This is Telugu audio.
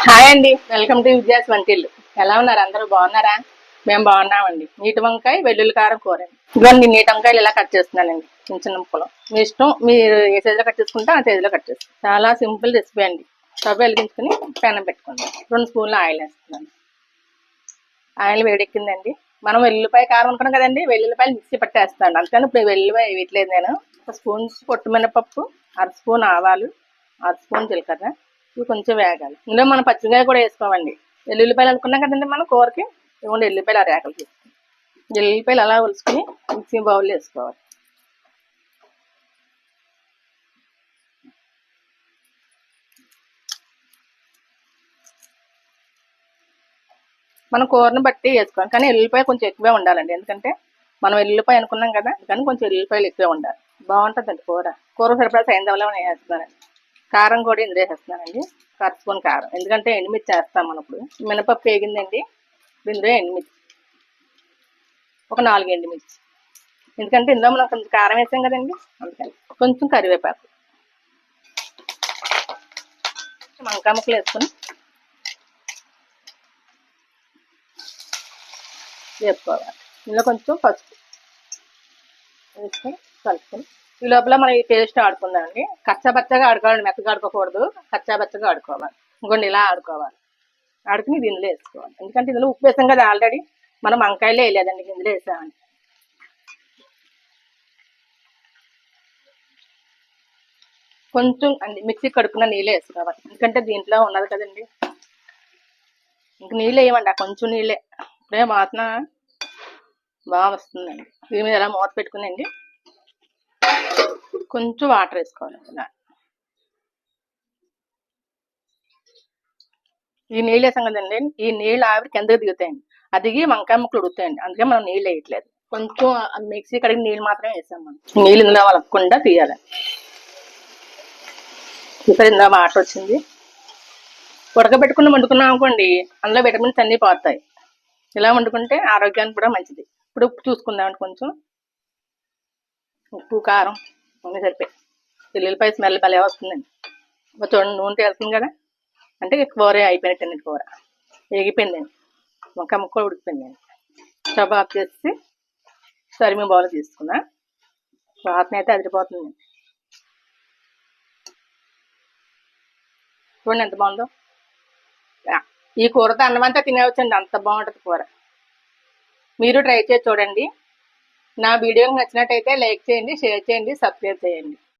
హాయ్ అండి, వెల్కమ్ టు విద్యాస్ వంటిల్లు. ఎలా ఉన్నారు? అందరూ బాగున్నారా? మేము బాగున్నామండి. నీటి వంకాయ వెల్లుల్లి కారం కూర. ఇదిగోండి నీటి వంకాయలు ఇలా కట్ చేస్తున్నానండి, చిన్న చిన్న ముక్కలు. మీ ఇష్టం, మీరు ఏ సైజులో కట్ చేసుకుంటే ఆ సైజులో కట్ చేస్తాం. చాలా సింపుల్ రెసిపీ అండి. స్టవ్ వెలిగించుకుని పెనం పెట్టుకోండి. 2 స్పూన్లు ఆయిల్ వేస్తున్నాను. ఆయిల్ వేడెక్కిందండి. మనం వెల్లుల్లిపాయ కారం అనుకున్నాం కదండి, వెల్లుల్లిపాయలు మిక్సీ పట్టేస్తాను. అందుకని ఇప్పుడు వెల్లుల్లిపాయ వేయట్లేదు నేను. 1 స్పూన్ పొట్టు మినపప్పు, 1/2 స్పూన్ ఆవాలు, 1/2 స్పూన్ జీలకర్ర. ఇవి కొంచెం వేగాలి. ఇందులో మనం పచ్చిమిరపకాయ కూడా వేసుకోమండి. ఎల్లుల్లిపాయలు అనుకున్నాం కదండి మనం కూరకి. ఇవ్వండి ఎల్లుల్లిపాయలు రేకలు తీసుకుని ఎల్లుల్లిపాయలు అలా ఒలుసుకుని మిక్సీ బౌల్లో వేసుకోవాలి. మనం కూరని బట్టి వేసుకోవాలి, కానీ ఎల్లుల్లిపాయ కొంచెం ఎక్కువే ఉండాలండి. ఎందుకంటే మనం ఎల్లుల్లిపాయ అనుకున్నాం కదా, కానీ కొంచెం ఎల్లుల్లిపాయలు ఎక్కువే ఉండాలి. బాగుంటుందండి కూర సరిపడా సైంధవలో నేను వేస్తున్నానండి. కారం కూడా ఇందులో వేసేస్తున్నానండి. 1/2 స్పూన్ కారం, ఎందుకంటే ఎండుమిర్చి వేస్తాం మనం. ఇప్పుడు మినపప్పు వేగిందండి. ఇందులో ఎండుమిర్చి ఒక 4 ఎండుమిర్చి, ఎందుకంటే ఇందులో మనం కొంచెం కారం వేసాం కదండి, అందుకని. కొంచెం కరివేపాకు, వంకాయ ముక్కలు వేసుకొని వేసుకోవాలి. ఇందులో కొంచెం పసుపు వేసుకొని కలుపుకొని ఈ లోపల మనం ఈ పేస్ట్ ఆడుకుందామండి. కచ్చాబచ్చగా ఆడుకోవాలి, మెత్తగా ఆడుకోకూడదు. కచ్చాబచ్చగా ఆడుకోవాలి. ఇంకొండి ఇలా ఆడుకోవాలి. ఆడుకుని దీనిలో వేసుకోవాలి, ఎందుకంటే ఇందులో ఉప్పు వేసాం కదా ఆల్రెడీ. మనం వంకాయలే వేయలేదండి, ఇందులో వేసామని. కొంచెం అండి మిక్సీ కడుక్కున్న నీళ్ళు వేసుకోవాలి, ఎందుకంటే దీంట్లో ఉన్నది కదండి. ఇంక నీళ్ళు వేయమండి, కొంచెం నీళ్ళే. ఇప్పుడే వాసన బాగా వస్తుందండి. దీని మీద ఎలా మూత పెట్టుకునండి, కొంచెం వాటర్ వేసుకోవాలి. ఇలా ఈ నీళ్ళు వేసాం కదండి, ఈ నీళ్ళు ఆవిరి కిందకి దిగుతాయండి. అది దిగి వంకాయ ముక్కలు ఉడుకుతాయండి, అందుకే మనం నీళ్ళు వేయట్లేదు. కొంచెం మిక్సీ కడిగి నీళ్ళు మాత్రమే వేసాం మనం. నీళ్ళు ఇందులో వలకుండా తీయాలి. ఇక్కడ ఇందులో వాటర్ వచ్చింది. ఉడకబెట్టుకుని వండుకున్నాం అనుకోండి, అందులో విటమిన్స్ అన్నీ పోతాయి. ఇలా వండుకుంటే ఆరోగ్యానికి కూడా మంచిది. ఇప్పుడు ఉప్పు చూసుకుందామండి. కొంచెం ఉప్పు కారం అన్నీ సరిపోయి. వెల్లుల్లిపాయ స్మెల్ భలే వస్తుందండి. చూడండి నూనె తేలుతుంది కదా, అంటే కూర అయిపోయినట్టండి. కూర వేగిపోయిందండి, వంకాయ ముక్క ఉడికిపోయిందండి. స్టవ్ ఆఫ్ చేసి సర్వింగ్ బౌల్ తీసుకున్నా. వాసన అయితే అదిరిపోతుందండి. చూడండి ఎంత బాగుందో. ఈ కూరతో అన్నమంతా తినేవచ్చండి, అంత బాగుంటుంది కూర. మీరు ట్రై చేసి చూడండి. నా వీడియో నచ్చినట్టయితే లైక్ చేయండి, షేర్ చేయండి, సబ్స్క్రైబ్ చేయండి.